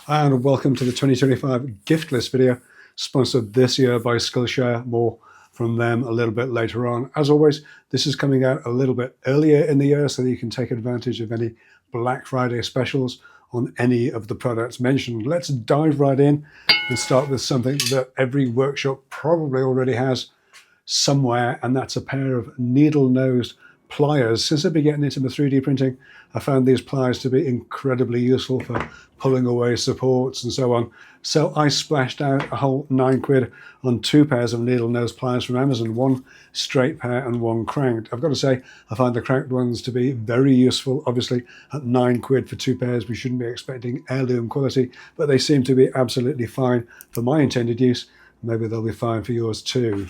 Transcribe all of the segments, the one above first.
And welcome to the 2025 gift list video, sponsored this year by Skillshare. More from them a little bit later on. As always, this is coming out a little bit earlier in the year so that you can take advantage of any Black Friday specials on any of the products mentioned. Let's dive right in and start with something that every workshop probably already has somewhere, and that's a pair of needle-nosed pliers. Since I've been getting into my 3D printing, I found these pliers to be incredibly useful for pulling away supports and so on. So I splashed out a whole £9 on two pairs of needle nose pliers from Amazon, one straight pair and one cranked. I've got to say, I find the cranked ones to be very useful. Obviously, at £9 for two pairs, we shouldn't be expecting heirloom quality, but they seem to be absolutely fine for my intended use. Maybe they'll be fine for yours too.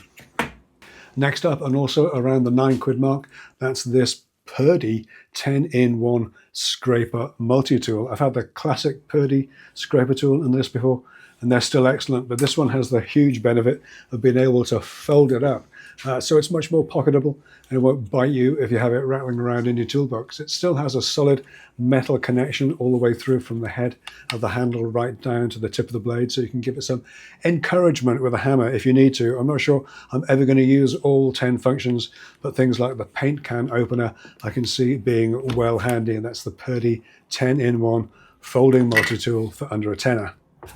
Next up, and also around the £9 mark, that's this Purdy 10-in-1 scraper multi-tool. I've had the classic Purdy scraper tool in this before, and they're still excellent, but this one has the huge benefit of being able to fold it up. So it's much more pocketable, and it won't bite you if you have it rattling around in your toolbox. It still has a solid metal connection all the way through from the head of the handle right down to the tip of the blade, so you can give it some encouragement with a hammer if you need to. I'm not sure I'm ever going to use all 10 functions, but things like the paint can opener I can see being well handy, and that's the Purdy 10-in-1 folding multi-tool for under a tenner.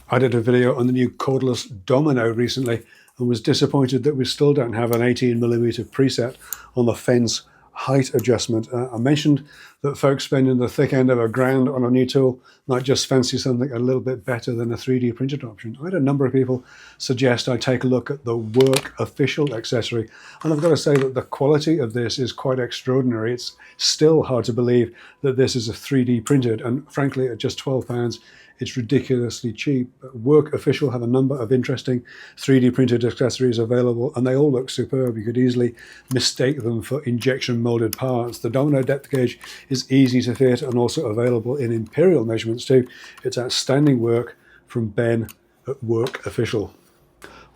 I did a video on the new cordless Domino recently and was disappointed that we still don't have an 18mm preset on the fence height adjustment. I mentioned that folks spending the thick end of £1,000 on a new tool might just fancy something a little bit better than a 3D printed option. I had a number of people suggest I take a look at the Wurke official accessory, and I've got to say that the quality of this is quite extraordinary. It's still hard to believe that this is a 3D printed, and frankly at just £12 it's ridiculously cheap. Wurke Official have a number of interesting 3D printed accessories available, and they all look superb. You could easily mistake them for injection molded parts. The Domino depth gauge is easy to fit and also available in imperial measurements too. It's outstanding work from Ben at Wurke Official.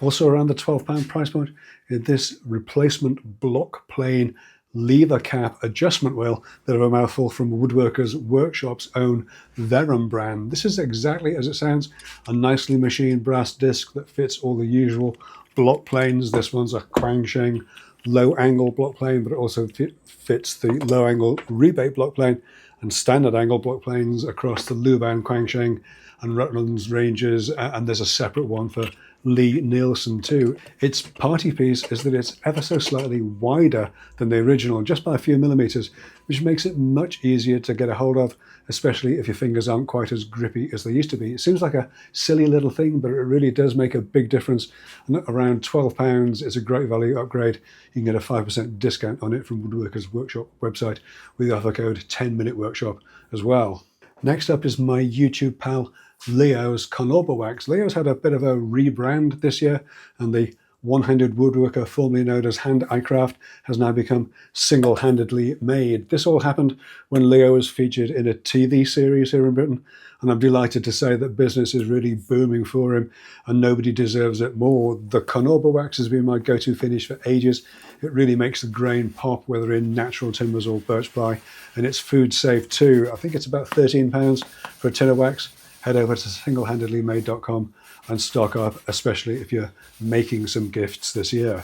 Also around the £12 price point is this replacement block plane lever cap adjustment wheel, that of a mouthful, from Woodworkers Workshop's own Verum brand. This is exactly as it sounds, a nicely machined brass disc that fits all the usual block planes. This one's a Quangsheng low angle block plane, but it also fits the low angle rebate block plane and standard angle block planes across the Luban, Quangsheng and Rutland's ranges, and there's a separate one for Lee Nielsen too. Its party piece is that it's ever so slightly wider than the original, just by a few millimeters, which makes it much easier to get a hold of, especially if your fingers aren't quite as grippy as they used to be. It seems like a silly little thing, but it really does make a big difference. And at around £12, it's a great value upgrade. You can get a 5% discount on it from Woodworkers Workshop website with the offer code 10MinuteWorkshop as well. Next up is my YouTube pal Leo's Carnauba wax. Leo's had a bit of a rebrand this year, and the one-handed woodworker formerly known as Hand Eye Craft has now become single-handedly made. This all happened when Leo was featured in a TV series here in Britain, and I'm delighted to say that business is really booming for him, and nobody deserves it more. The Carnauba wax has been my go-to finish for ages. It really makes the grain pop, whether in natural timbers or birch ply, and it's food safe too. I think it's about £13 for a tin of wax. Head over to singlehandedlymade.com and stock up, especially if you're making some gifts this year.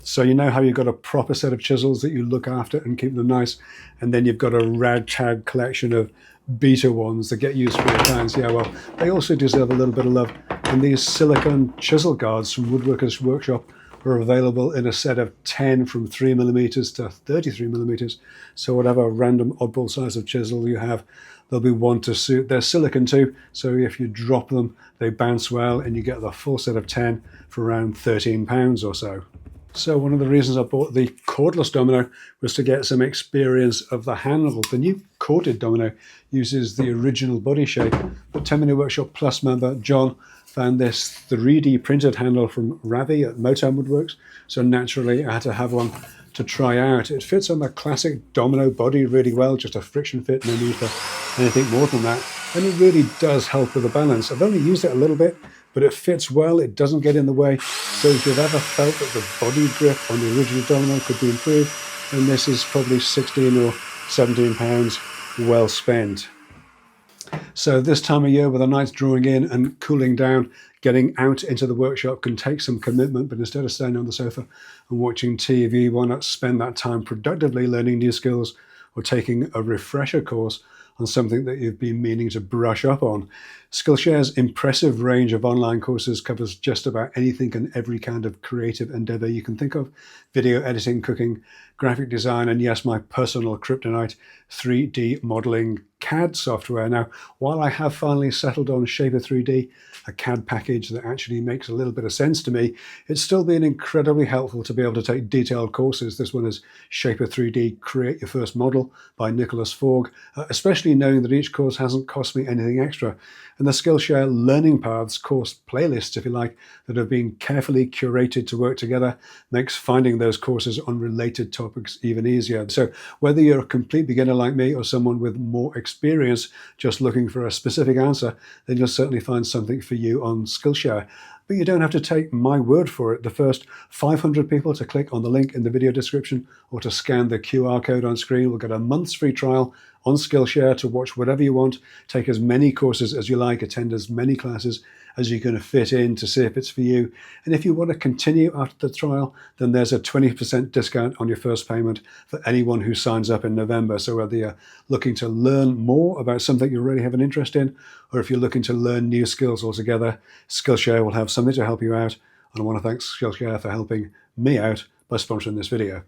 So you know how you've got a proper set of chisels that you look after and keep them nice, and then you've got a ragtag collection of beta ones that get used for your clients. Yeah, well, they also deserve a little bit of love, and these silicone chisel guards from Woodworkers Workshop are available in a set of 10 from 3mm to 33mm. So whatever random oddball size of chisel you have, there'll be one to suit. They're silicone too, so if you drop them, they bounce well, and you get the full set of 10 for around £13 or so. So one of the reasons I bought the cordless Domino was to get some experience of the handle. The new corded Domino uses the original body shape, but 10 Minute Workshop Plus member John found this 3D printed handle from Ravi at Motown Woodworks, so naturally I had to have one to try out. It fits on the classic Domino body really well, just a friction fit, no need for anything more than that, and it really does help with the balance. I've only used it a little bit, but it fits well, it doesn't get in the way, so if you've ever felt that the body grip on the original Domino could be improved, then this is probably £16 or £17 well spent. So this time of year with the nights drawing in and cooling down, getting out into the workshop can take some commitment, but instead of staying on the sofa and watching TV, why not spend that time productively learning new skills or taking a refresher course on something that you've been meaning to brush up on. Skillshare's impressive range of online courses covers just about anything and every kind of creative endeavor you can think of: video editing, cooking, graphic design, and yes, my personal kryptonite, 3D modeling CAD software. Now, while I have finally settled on Shaper 3D, a CAD package that actually makes a little bit of sense to me, it's still been incredibly helpful to be able to take detailed courses. This one is Shaper 3D Create Your First Model by Nicholas Fogg, especially knowing that each course hasn't cost me anything extra. And the Skillshare Learning Paths course playlists, if you like, that have been carefully curated to work together, makes finding those courses on related topics even easier. So whether you're a complete beginner like me or someone with more experience just looking for a specific answer, then you'll certainly find something for you on Skillshare. But you don't have to take my word for it. The first 500 people to click on the link in the video description or to scan the QR code on screen will get a month's free trial on Skillshare to watch whatever you want, take as many courses as you like, attend as many classes as you're going to fit in to see if it's for you. And if you want to continue after the trial, then there's a 20% discount on your first payment for anyone who signs up in November. So whether you're looking to learn more about something you already have an interest in, or if you're looking to learn new skills altogether, Skillshare will have something to help you out. And I want to thank Skillshare for helping me out by sponsoring this video.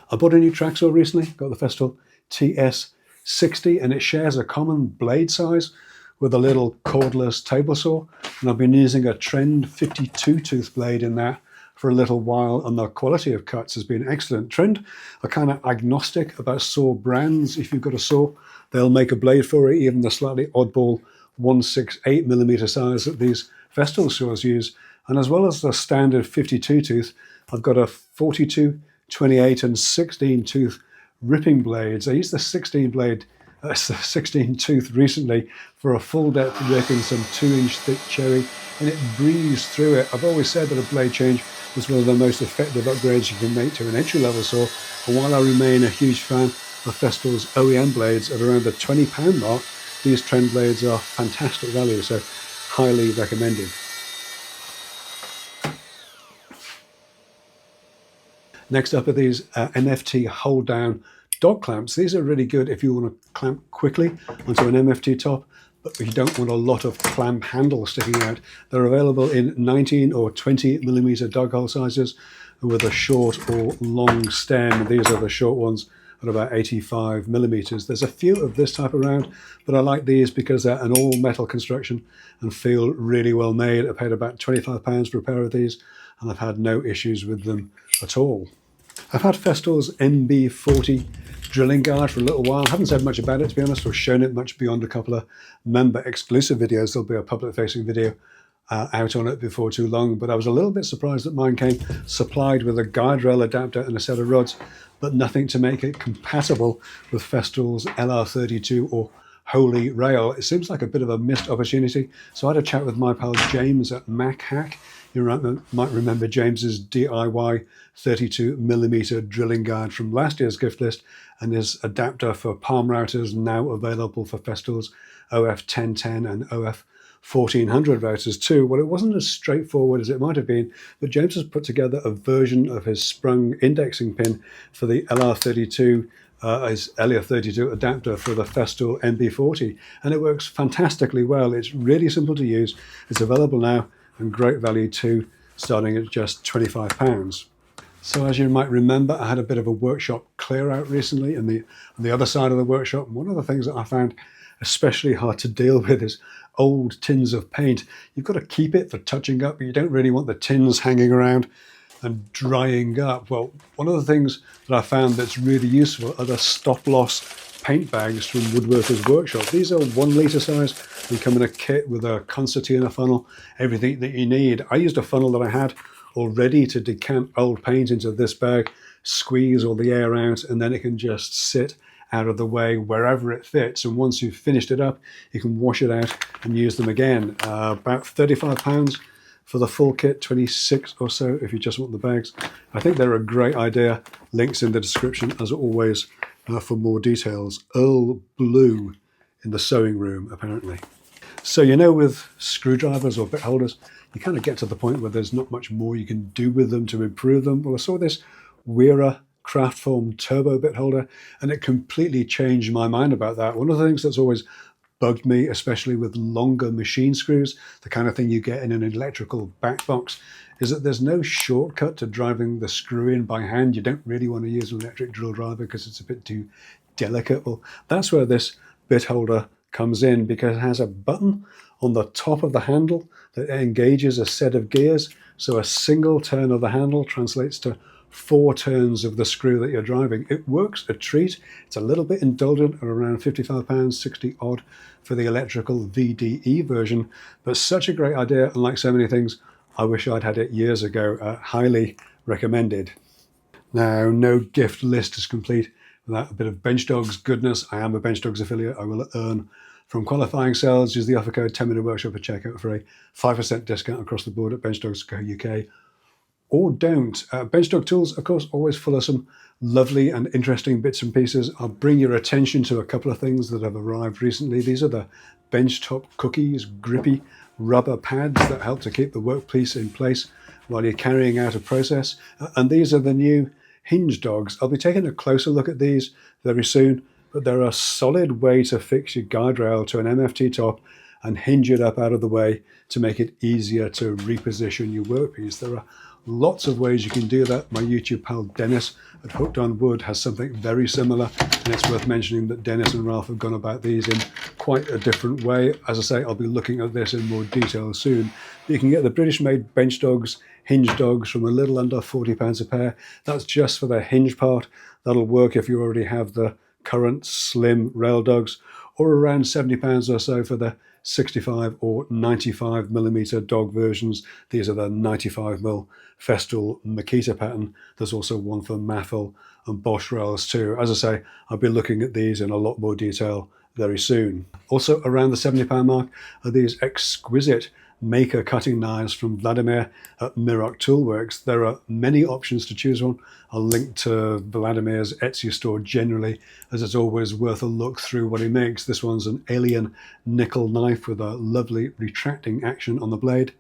I bought a new track saw recently, got the Festool TS60, and it shares a common blade size with a little cordless table saw, and I've been using a Trend 52 tooth blade in that for a little while, and the quality of cuts has been excellent. Trend are kind of agnostic about saw brands. If you've got a saw, they'll make a blade for it, even the slightly oddball 168mm size that these Festool saws use. And as well as the standard 52 tooth, I've got a 42, 28 and 16 tooth ripping blades. I used the 16 tooth recently for a full depth rip in some 2-inch thick cherry, and it breezed through it. I've always said that a blade change was one of the most effective upgrades you can make to an entry level saw, and while I remain a huge fan of Festool's OEM blades at around the £20 mark, these Trend blades are fantastic value, so highly recommended. Next up are these MFT hold down dog clamps. These are really good if you want to clamp quickly onto an MFT top, but you don't want a lot of clamp handle sticking out. They're available in 19 or 20mm dog hole sizes with a short or long stem. These are the short ones at about 85mm. There's a few of this type around, but I like these because they're an all metal construction and feel really well made. I paid about £25 for a pair of these, and I've had no issues with them at all. I've had Festool's MB40 drilling guard for a little while. I haven't said much about it, to be honest, or shown it much beyond a couple of member exclusive videos. There'll be a public facing video out on it before too long, but I was a little bit surprised that mine came supplied with a guiderail adapter and a set of rods, but nothing to make it compatible with Festool's LR32 or Holy Rail. It seems like a bit of a missed opportunity, so I had a chat with my pal James at Makhack. You might remember James's DIY 32mm drilling guide from last year's gift list, and his adapter for palm routers now available for Festool's OF1010 and OF1400 routers too. Well, it wasn't as straightforward as it might have been, but James has put together a version of his sprung indexing pin for the LR32 his LR32 adapter for the Festool MB40, and it works fantastically well. It's really simple to use. It's available now and great value too, starting at just £25. So as you might remember, I had a bit of a workshop clear out recently on the other side of the workshop. One of the things that I found especially hard to deal with is old tins of paint. You've got to keep it for touching up, but you don't really want the tins hanging around and drying up. Well, one of the things that I found that's really useful are the StopLoss paint bags from Woodworkers Workshop. These are 1 litre size and come in a kit with a concertina funnel, everything that you need. I used a funnel that I had already to decant old paint into this bag, squeeze all the air out, and then it can just sit out of the way wherever it fits. And once you've finished it up, you can wash it out and use them again. About £35 for the full kit, 26 or so if you just want the bags. I think they're a great idea. Links in the description as always for more details. Earl Blue in the sewing room, apparently. So, you know, with screwdrivers or bit holders, you kind of get to the point where there's not much more you can do with them to improve them. Well, I saw this Wera Kraftform Turbo bit holder, and it completely changed my mind about that. One of the things that's always bugged me, especially with longer machine screws, the kind of thing you get in an electrical back box, is that there's no shortcut to driving the screw in by hand. You don't really want to use an electric drill driver because it's a bit too delicate. Well, that's where this bit holder comes in, because it has a button on the top of the handle that engages a set of gears. So a single turn of the handle translates to 4 turns of the screw that you're driving. It works a treat. It's a little bit indulgent at around £55, 60 odd for the electrical VDE version, but such a great idea, and like so many things, I wish I'd had it years ago. Highly recommended. Now, no gift list is complete without a bit of Benchdogs goodness. I am a Benchdogs affiliate. I will earn from qualifying sales. Use the offer code 10-minute workshop at checkout for a 5% discount across the board at benchdogs.co.uk. Or don't. Benchdog tools, of course, always full of some lovely and interesting bits and pieces. I'll bring your attention to a couple of things that have arrived recently. These are the benchtop cookies, grippy rubber pads that help to keep the workpiece in place while you're carrying out a process. And these are the new hinge dogs. I'll be taking a closer look at these very soon, but they're a solid way to fix your guide rail to an MFT top and hinge it up out of the way to make it easier to reposition your workpiece. There are lots of ways you can do that. My YouTube pal Dennis at Hooked on Wood has something very similar, and it's worth mentioning that Dennis and Ralph have gone about these in quite a different way. As I say, I'll be looking at this in more detail soon. You can get the British-made Benchdogs hinge dogs from a little under £40 a pair. That's just for the hinge part. That'll work if you already have the current slim rail dogs, or around £70 or so for the 65 or 95 millimeter dog versions. These are the 95mm Festool Makita pattern. There's also one for Maffel and Bosch rails too. As I say, I'll be looking at these in a lot more detail very soon. Also around the £70 mark are these exquisite maker cutting knives from Vladimir at Mirock Toolworks. There are many options to choose from. I'll link to Vladimir's Etsy store generally, as it's always worth a look through what he makes. This one's an alien nickel knife with a lovely retracting action on the blade.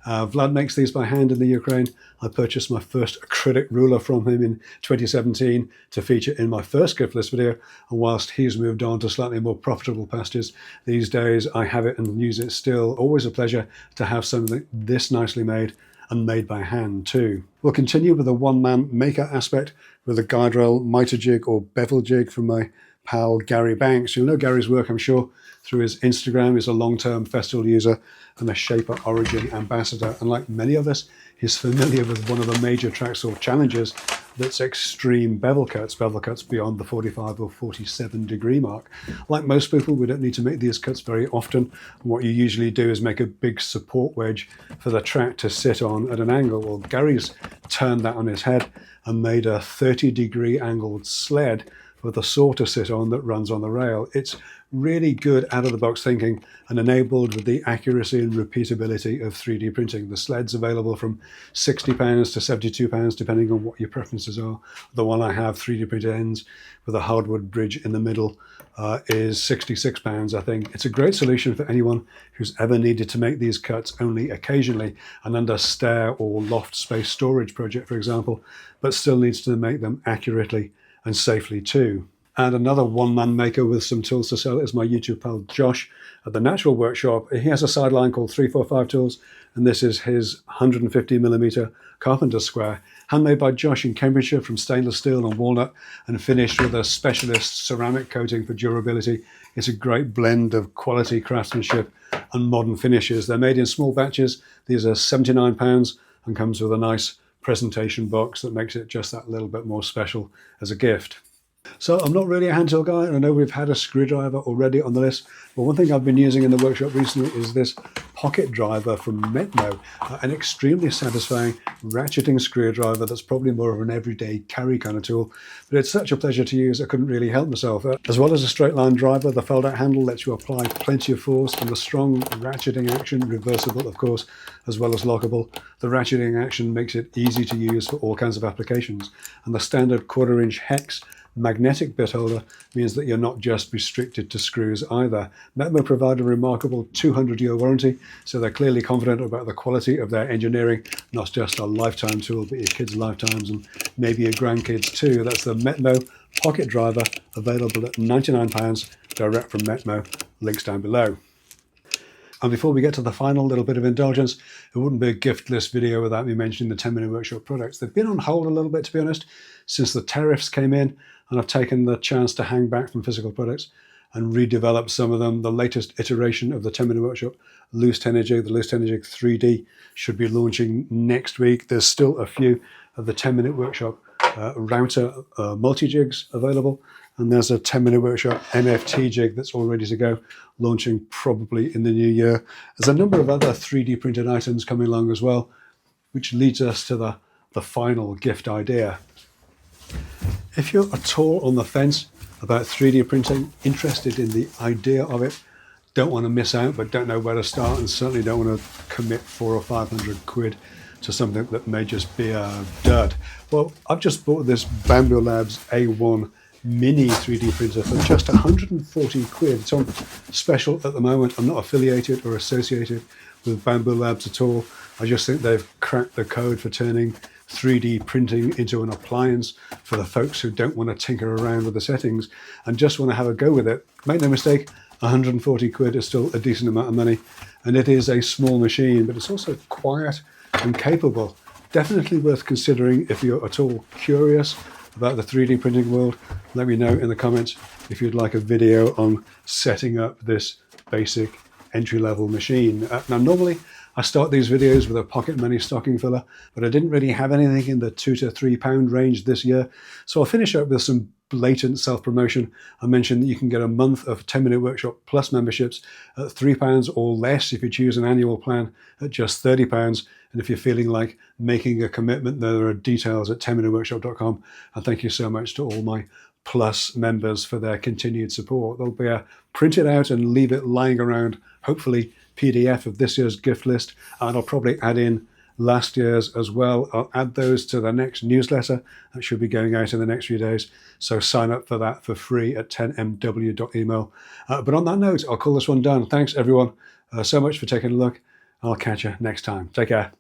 Vlad makes these by hand in the Ukraine. I purchased my first acrylic ruler from him in 2017 to feature in my first gift list video, and whilst he's moved on to slightly more profitable pastures, these days I have it and use it still. Always a pleasure to have something this nicely made, and made by hand too. We'll continue with the one-man maker aspect with a guide rail, mitre jig or bevel jig from my pal Gary Banks. You'll know Gary's work, I'm sure, through his Instagram. He's a long-term Festool user and a Shaper Origin ambassador. And like many of us, he's familiar with one of the major tracksaw challenges, that's extreme bevel cuts beyond the 45 or 47 degree mark. Like most people, we don't need to make these cuts very often. What you usually do is make a big support wedge for the track to sit on at an angle. Well, Gary's turned that on his head and made a 30-degree angled sled for the saw to sit on that runs on the rail. It's really good out-of-the-box thinking and enabled with the accuracy and repeatability of 3D printing. The sled's available from £60 to £72, depending on what your preferences are. The one I have, 3D printed ends with a hardwood bridge in the middle, is £66, I think. It's a great solution for anyone who's ever needed to make these cuts only occasionally, and under stair or loft space storage project, for example, but still needs to make them accurately and safely too. And another one-man maker with some tools to sell is my YouTube pal Josh at the Natural Workshop. He has a sideline called 345 Tools, and this is his 150mm carpenter square, handmade by Josh in Cambridgeshire from stainless steel and walnut, and finished with a specialist ceramic coating for durability. It's a great blend of quality craftsmanship and modern finishes. They're made in small batches. These are £79 and comes with a nice presentation box that makes it just that little bit more special as a gift. So I'm not really a hand tool guy, and I know we've had a screwdriver already on the list, but one thing I've been using in the workshop recently is this pocket driver from Metmo, an extremely satisfying ratcheting screwdriver that's probably more of an everyday carry kind of tool, but it's such a pleasure to use I couldn't really help myself. As well as a straight line driver, the fold out handle lets you apply plenty of force, and the strong ratcheting action, reversible of course, as well as lockable. The ratcheting action makes it easy to use for all kinds of applications, and the standard 1/4 inch hex magnetic bit holder means that you're not just restricted to screws either. Metmo provide a remarkable 200-year warranty, so they're clearly confident about the quality of their engineering, not just a lifetime tool, but your kids' lifetimes and maybe your grandkids too. That's the Metmo pocket driver, available at £99, direct from Metmo. Links down below. And before we get to the final little bit of indulgence, it wouldn't be a gift list video without me mentioning the 10-minute workshop products. They've been on hold a little bit, to be honest, since the tariffs came in, and I've taken the chance to hang back from physical products and redevelop some of them. The latest iteration of the 10-minute workshop, Loose 10 jig, the Loose 10 jig 3D, should be launching next week. There's still a few of the 10-minute workshop router multi-jigs available, and there's a 10-minute workshop MFT jig that's all ready to go, launching probably in the new year. There's a number of other 3D printed items coming along as well, which leads us to the final gift idea. If you're at all on the fence about 3D printing, interested in the idea of it, don't want to miss out but don't know where to start, and certainly don't want to commit 400 or 500 quid to something that may just be a dud, well, I've just bought this Bambulab A1 mini 3D printer for just 140 quid. It's on special at the moment. I'm not affiliated or associated with Bambulabs at all. I just think they've cracked the code for turning 3D printing into an appliance for the folks who don't want to tinker around with the settings and just want to have a go with it. Make no mistake, 140 quid is still a decent amount of money, and it is a small machine, but it's also quiet and capable. Definitely worth considering if you're at all curious about the 3D printing world. Let me know in the comments if you'd like a video on setting up this basic entry-level machine. Now, normally I start these videos with a pocket money stocking filler, but I didn't really have anything in the £2 to £3 range this year. So I'll finish up with some blatant self-promotion. I mentioned that you can get a month of 10-minute workshop plus memberships at £3 or less if you choose an annual plan at just £30. And if you're feeling like making a commitment, there are details at 10minuteworkshop.com. And thank you so much to all my Plus members for their continued support. There'll be a print it out and leave it lying around, hopefully PDF of this year's gift list, and I'll probably add in last year's as well. I'll add those to the next newsletter that should be going out in the next few days, so sign up for that for free at 10mw.email. But on that note, I'll call this one done. Thanks everyone so much for taking a look. I'll catch you next time. Take care.